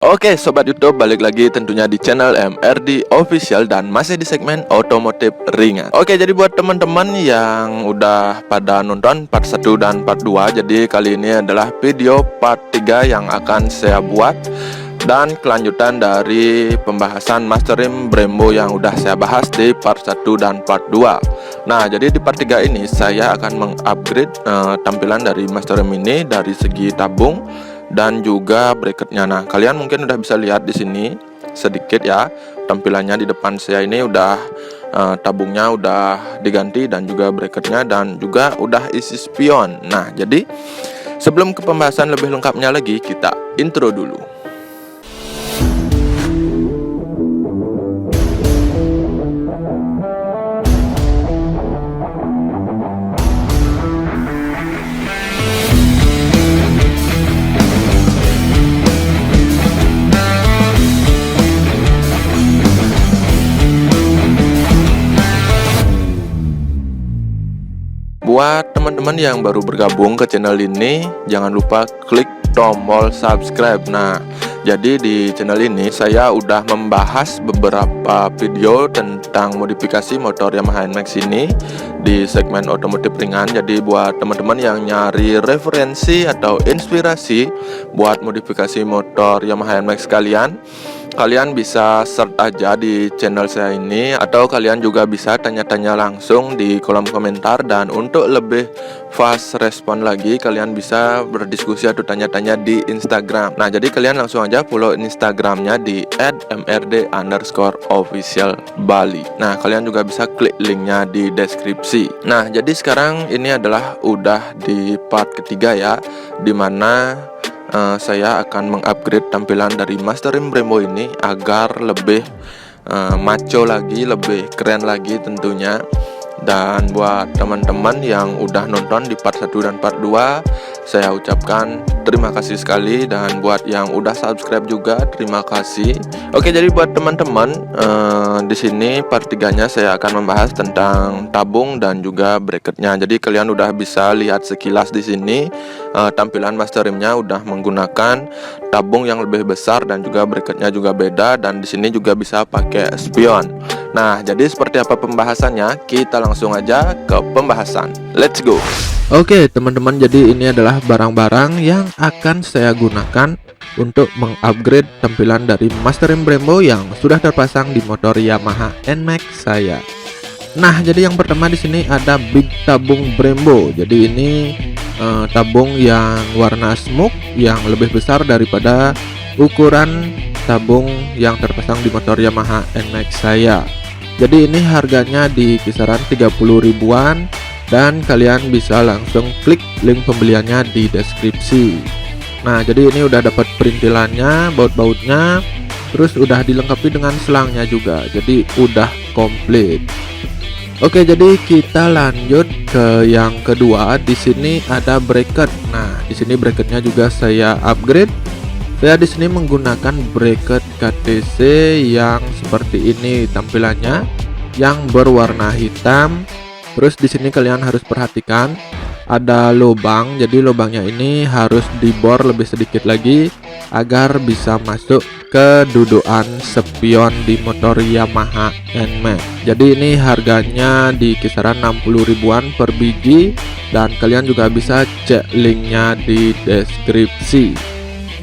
Oke Sobat YouTube, balik lagi tentunya di channel MRD Official dan masih di segmen otomotif ringan. Oke, jadi buat teman-teman yang udah pada nonton part 1 dan part 2, jadi kali ini adalah video part 3 yang akan saya buat dan kelanjutan dari pembahasan Masterim Brembo yang udah saya bahas di part 1 dan part 2. Nah, jadi di part 3 ini saya akan mengupgrade tampilan dari Masterim ini dari segi tabung dan juga bracketnya. Nah, kalian mungkin udah bisa lihat di sini sedikit ya tampilannya. Di depan saya ini udah tabungnya udah diganti dan juga bracketnya dan juga udah isi spion. Nah, jadi sebelum ke pembahasan lebih lengkapnya lagi, kita intro dulu. Buat teman-teman yang baru bergabung ke channel ini, jangan lupa klik tombol subscribe. Nah, jadi di channel ini saya udah membahas beberapa video tentang modifikasi motor Yamaha NMAX ini di segmen otomotif ringan. Jadi buat teman-teman yang nyari referensi atau inspirasi buat modifikasi motor Yamaha NMAX kalian bisa search aja di channel saya ini, atau kalian juga bisa tanya-tanya langsung di kolom komentar. Dan untuk lebih fast respon lagi, kalian bisa berdiskusi atau tanya-tanya di Instagram. Nah, jadi kalian langsung aja follow Instagramnya di @mrd_official_bali. Nah, kalian juga bisa klik linknya di deskripsi. Nah, jadi sekarang ini adalah udah di part ketiga ya, dimana saya akan mengupgrade tampilan dari Masterim Brembo ini agar lebih maco lagi, lebih keren lagi tentunya. Dan buat teman-teman yang udah nonton di part 1 dan part 2, saya ucapkan terima kasih sekali. Dan buat yang udah subscribe juga, terima kasih. Oke, jadi buat teman-teman di sini part 3-nya saya akan membahas tentang tabung dan juga bracketnya. Jadi kalian udah bisa lihat sekilas di sini tampilan Masterimnya udah menggunakan tabung yang lebih besar dan juga bracketnya juga beda, dan di sini juga bisa pakai spion. Nah, jadi seperti apa pembahasannya? Kita langsung aja ke pembahasan. Let's go. Oke teman-teman, jadi ini adalah barang-barang yang akan saya gunakan untuk mengupgrade tampilan dari Masterim Brembo yang sudah terpasang di motor Yamaha NMAX saya. Nah, jadi yang pertama di sini ada big tabung Brembo. Jadi ini tabung yang warna smoke yang lebih besar daripada ukuran tabung yang terpasang di motor Yamaha NMAX saya. Jadi ini harganya di kisaran 30 ribuan dan kalian bisa langsung klik link pembeliannya di deskripsi. Nah, jadi ini udah dapat perintilannya, baut-bautnya, terus udah dilengkapi dengan selangnya juga. Jadi udah komplit. Oke, jadi kita lanjut ke yang kedua. Di sini ada bracket. Nah, di sini bracketnya juga saya upgrade. Saya di sini menggunakan bracket KTC yang seperti ini tampilannya, yang berwarna hitam. Terus di sini kalian harus perhatikan ada lubang. Jadi lubangnya ini harus dibor lebih sedikit lagi agar bisa masuk ke dudukan spion di motor Yamaha NMAX. Jadi ini harganya di kisaran 60 ribuan per biji, dan kalian juga bisa cek linknya di deskripsi.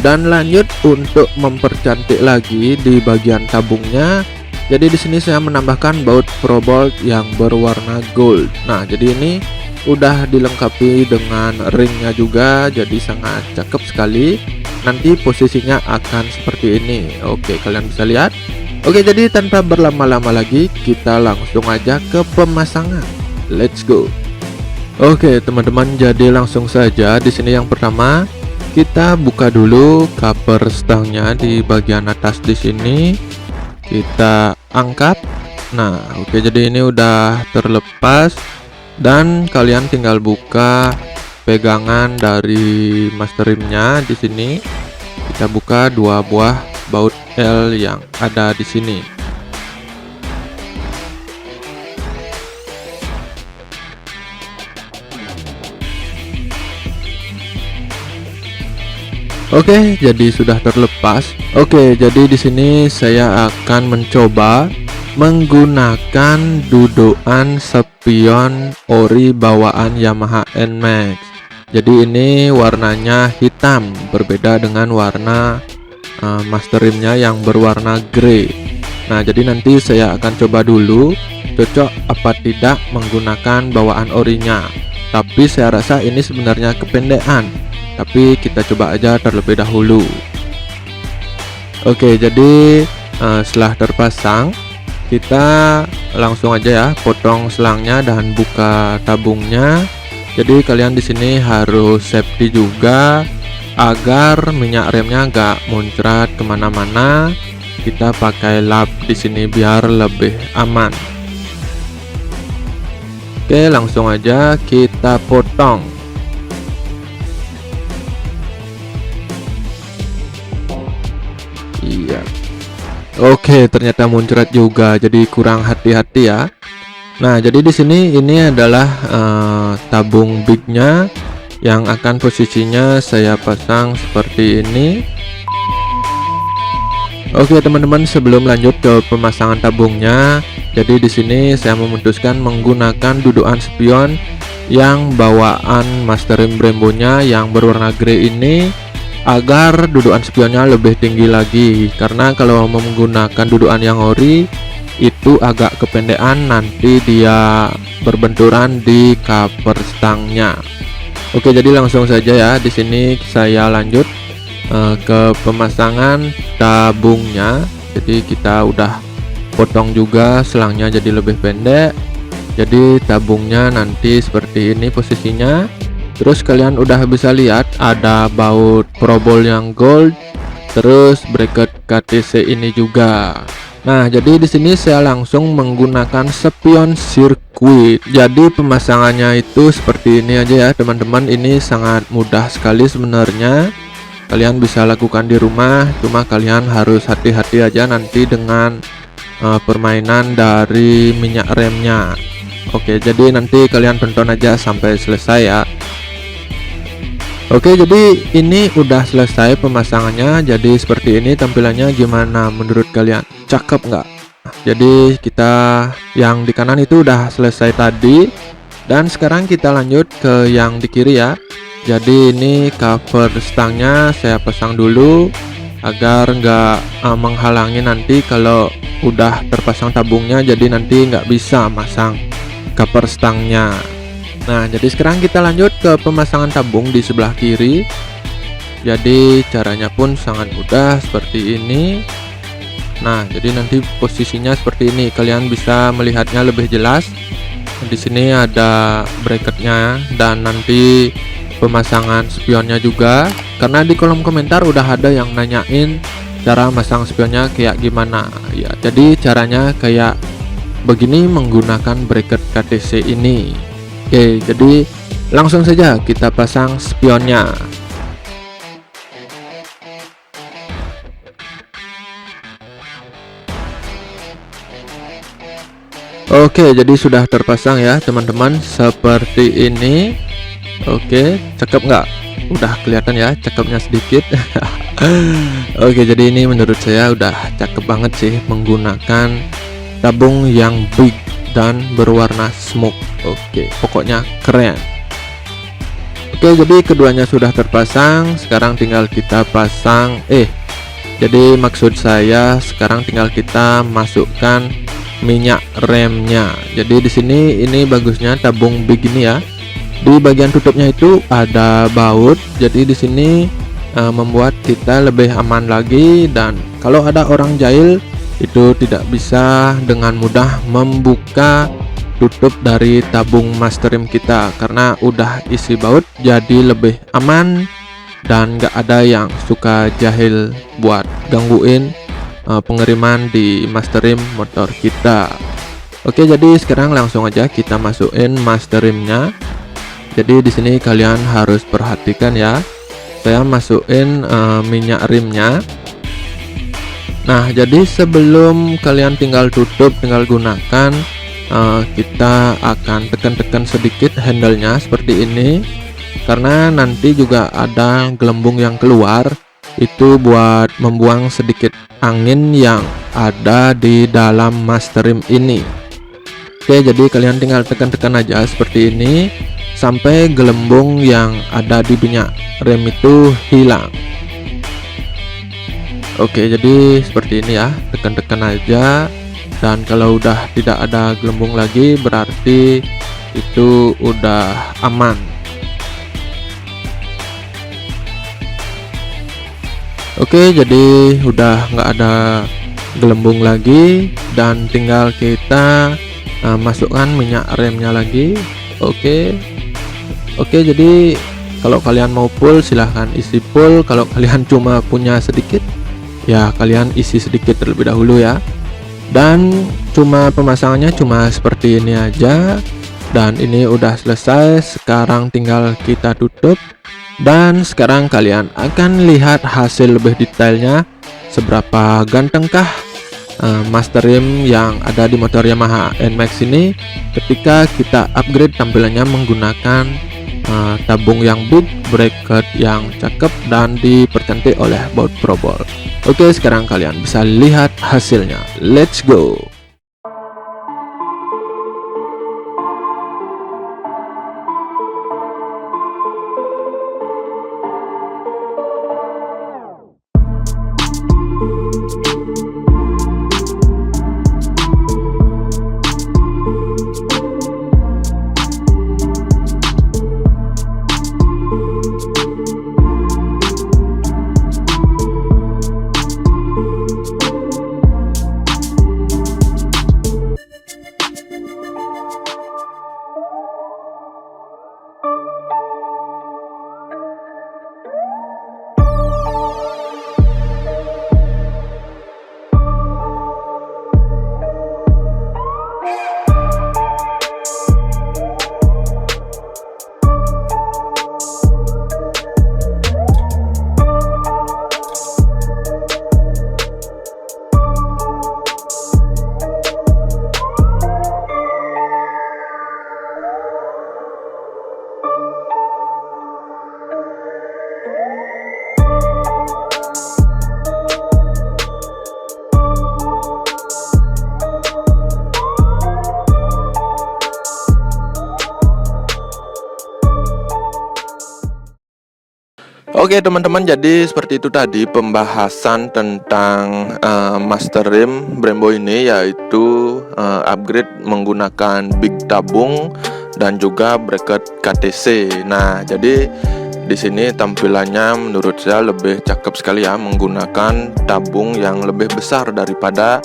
Dan lanjut untuk mempercantik lagi di bagian tabungnya. Jadi di sini saya menambahkan baut ProBolt yang berwarna gold. Nah, jadi ini udah dilengkapi dengan ringnya juga, jadi sangat cakep sekali. Nanti posisinya akan seperti ini. Oke, kalian bisa lihat. Oke, jadi tanpa berlama-lama lagi, kita langsung aja ke pemasangan. Let's go. Oke, teman-teman, jadi langsung saja. Di sini yang pertama, kita buka dulu cover stangnya di bagian atas. Di sini kita angkat. Nah, oke, jadi ini udah terlepas dan kalian tinggal buka pegangan dari Masterimnya. Di sini kita buka dua buah baut L yang ada di sini. Oke, jadi sudah terlepas. Oke, jadi di sini saya akan mencoba menggunakan dudukan spion ori bawaan Yamaha NMAX. Jadi ini warnanya hitam, berbeda dengan warna master rimnya yang berwarna grey. Nah, jadi nanti saya akan coba dulu cocok apa tidak menggunakan bawaan orinya. Tapi saya rasa ini sebenarnya kependekan, tapi kita coba aja terlebih dahulu. Oke, jadi setelah terpasang, kita langsung aja ya potong selangnya dan buka tabungnya. Jadi kalian di sini harus safety juga agar minyak remnya nggak muncrat kemana-mana. Kita pakai lap di sini biar lebih aman. Oke, langsung aja kita potong. Iya. Oke, ternyata muncrat juga, jadi kurang hati-hati ya. Nah, jadi di sini ini adalah tabung bignya yang akan posisinya saya pasang seperti ini. Oke teman-teman, sebelum lanjut ke pemasangan tabungnya, jadi di sini saya memutuskan menggunakan dudukan spion yang bawaan master rim Brembo-nya yang berwarna grey ini, agar dudukan spionnya lebih tinggi lagi. Karena kalau menggunakan dudukan yang ori itu agak kependekan, nanti dia berbenturan di cover stangnya. Oke, jadi langsung saja ya. Di sini saya lanjut ke pemasangan tabungnya. Jadi kita udah potong juga selangnya jadi lebih pendek. Jadi tabungnya nanti seperti ini posisinya. Terus kalian udah bisa lihat ada baut probol yang gold, terus bracket KTC ini juga. Nah, jadi di sini saya langsung menggunakan spion sirkuit. Jadi pemasangannya itu seperti ini aja ya teman-teman. Ini sangat mudah sekali sebenarnya. Kalian bisa lakukan di rumah, cuma kalian harus hati-hati aja nanti dengan permainan dari minyak remnya. Oke, jadi nanti kalian tonton aja sampai selesai ya. Oke, jadi ini udah selesai pemasangannya. Jadi seperti ini tampilannya, gimana menurut kalian? Cakep nggak? Jadi kita yang di kanan itu udah selesai tadi, dan sekarang kita lanjut ke yang di kiri ya. Jadi ini cover stangnya saya pasang dulu agar nggak menghalangi nanti kalau udah terpasang tabungnya, jadi nanti nggak bisa masang cover stangnya. Nah, jadi sekarang kita lanjut ke pemasangan tabung di sebelah kiri. Jadi caranya pun sangat mudah seperti ini. Nah, jadi nanti posisinya seperti ini, kalian bisa melihatnya lebih jelas. Di sini ada bracketnya dan nanti pemasangan spionnya juga, karena di kolom komentar udah ada yang nanyain cara masang spionnya kayak gimana ya. Jadi caranya kayak begini menggunakan bracket KTC ini. Oke, jadi langsung saja kita pasang spionnya. Oke, jadi sudah terpasang ya teman-teman seperti ini. Oke, cakep nggak? Udah kelihatan ya cakepnya sedikit. Oke, jadi ini menurut saya udah cakep banget sih menggunakan tabung yang big dan berwarna smoke. Oke, pokoknya keren. Oke, jadi keduanya sudah terpasang. Sekarang tinggal kita pasang jadi maksud saya sekarang tinggal kita masukkan minyak remnya. Jadi di sini ini bagusnya tabung big ini ya. Di bagian tutupnya itu ada baut, jadi di sini membuat kita lebih aman lagi, dan kalau ada orang jahil itu tidak bisa dengan mudah membuka tutup dari tabung master rim kita karena udah isi baut, jadi lebih aman dan gak ada yang suka jahil buat gangguin pengiriman di master rim motor kita. Oke, jadi sekarang langsung aja kita masukin master rimnya. Jadi di sini kalian harus perhatikan ya. Saya masukin minyak rimnya. Nah, jadi sebelum kalian tinggal tutup, tinggal gunakan, kita akan tekan-tekan sedikit handle-nya seperti ini. Karena nanti juga ada gelembung yang keluar. itu buat membuang sedikit angin yang ada di dalam master rem ini. Oke, jadi kalian tinggal tekan-tekan aja seperti ini sampai gelembung yang ada di minyak rem itu hilang. Oke, jadi seperti ini ya, tekan-tekan aja, dan kalau udah tidak ada gelembung lagi berarti itu udah aman. Oke, jadi udah nggak ada gelembung lagi dan tinggal kita masukkan minyak remnya lagi. Oke, jadi kalau kalian mau full silahkan isi full, kalau kalian cuma punya sedikit ya kalian isi sedikit terlebih dahulu ya. Dan pemasangannya cuma seperti ini aja, dan ini udah selesai. Sekarang tinggal kita tutup, dan sekarang kalian akan lihat hasil lebih detailnya, seberapa gantengkah master rem yang ada di motor Yamaha NMAX ini ketika kita upgrade tampilannya menggunakan tabung yang big, bracket yang cakep, dan dipercantik oleh baut probol. Oke, sekarang kalian bisa lihat hasilnya. Let's go. Oke teman-teman, jadi seperti itu tadi pembahasan tentang master rem Brembo ini, yaitu upgrade menggunakan big tabung dan juga bracket KTC. Nah, jadi di sini tampilannya menurut saya lebih cakep sekali ya, menggunakan tabung yang lebih besar daripada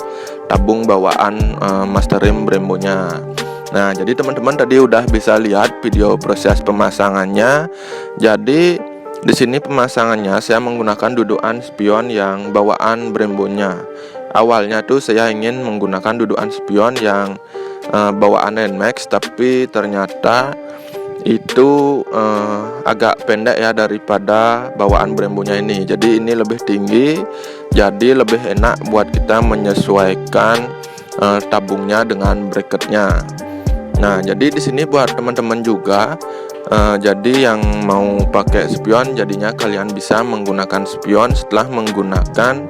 tabung bawaan master rem Brembonya. Nah, jadi teman-teman tadi udah bisa lihat video proses pemasangannya. Jadi di sini pemasangannya saya menggunakan dudukan spion yang bawaan Brembonya. Awalnya tuh saya ingin menggunakan dudukan spion yang bawaan NMAX, tapi ternyata itu agak pendek ya daripada bawaan Brembonya ini. Jadi ini lebih tinggi, jadi lebih enak buat kita menyesuaikan tabungnya dengan bracketnya. Nah, jadi di sini buat teman-teman juga, jadi yang mau pakai spion, jadinya kalian bisa menggunakan spion setelah menggunakan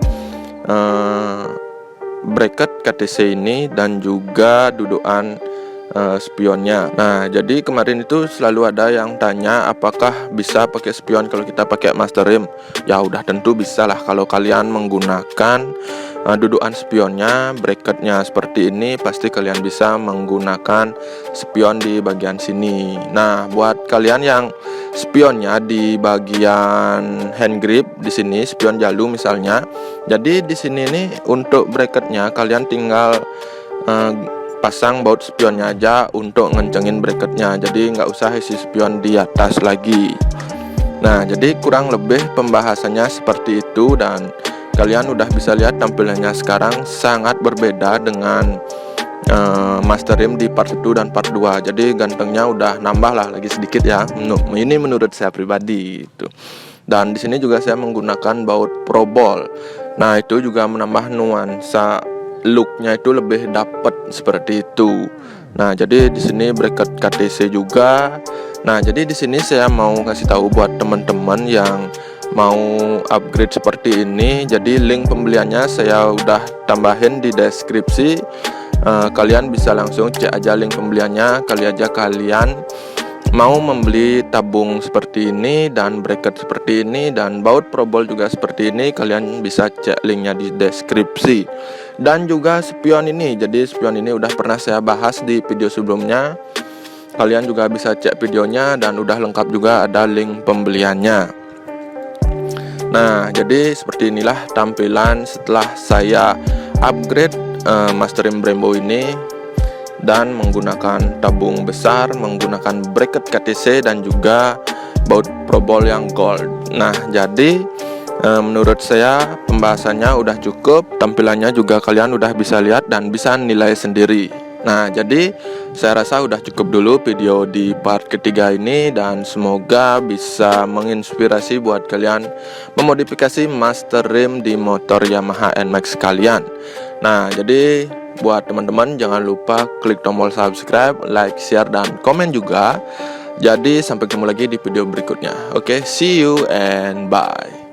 bracket KTC ini dan juga dudukan spionnya. Nah, jadi kemarin itu selalu ada yang tanya apakah bisa pakai spion kalau kita pakai master rem. Ya udah tentu bisa lah, kalau kalian menggunakan dudukan spionnya, bracketnya seperti ini, pasti kalian bisa menggunakan spion di bagian sini. Nah, buat kalian yang spionnya di bagian hand grip di sini, spion jalu misalnya, jadi di sini nih untuk bracketnya kalian tinggal pasang baut spionnya aja untuk ngencengin bracketnya, jadi nggak usah isi spion di atas lagi. Nah, jadi kurang lebih pembahasannya seperti itu, dan kalian udah bisa lihat tampilannya sekarang sangat berbeda dengan master rem di part 1 dan part 2. Jadi gantengnya udah nambah lah lagi sedikit ya. Ini menurut saya pribadi itu. Dan di sini juga saya menggunakan baut probol. Nah, itu juga menambah nuansa looknya itu lebih dapet seperti itu. Nah, jadi di sini bracket KTC juga. Nah, jadi di sini saya mau kasih tahu buat teman-teman yang mau upgrade seperti ini, jadi link pembeliannya saya udah tambahin di deskripsi. Kalian bisa langsung cek aja link pembeliannya. Kali aja kalian mau membeli tabung seperti ini dan bracket seperti ini dan baut probol juga seperti ini, kalian bisa cek linknya di deskripsi. Dan juga spion ini, jadi spion ini udah pernah saya bahas di video sebelumnya, kalian juga bisa cek videonya dan udah lengkap juga ada link pembeliannya. Nah, jadi seperti inilah tampilan setelah saya upgrade Masterim Brembo ini dan menggunakan tabung besar, menggunakan bracket KTC dan juga baut probol yang gold. Nah, jadi menurut saya pembahasannya udah cukup, tampilannya juga kalian udah bisa lihat dan bisa nilai sendiri. Nah, jadi saya rasa udah cukup dulu video di part ketiga ini, dan semoga bisa menginspirasi buat kalian memodifikasi Masterim di motor Yamaha NMAX kalian. Nah, jadi buat teman-teman jangan lupa klik tombol subscribe, like, share, dan komen juga. Jadi sampai ketemu lagi di video berikutnya. Oke, see you and bye.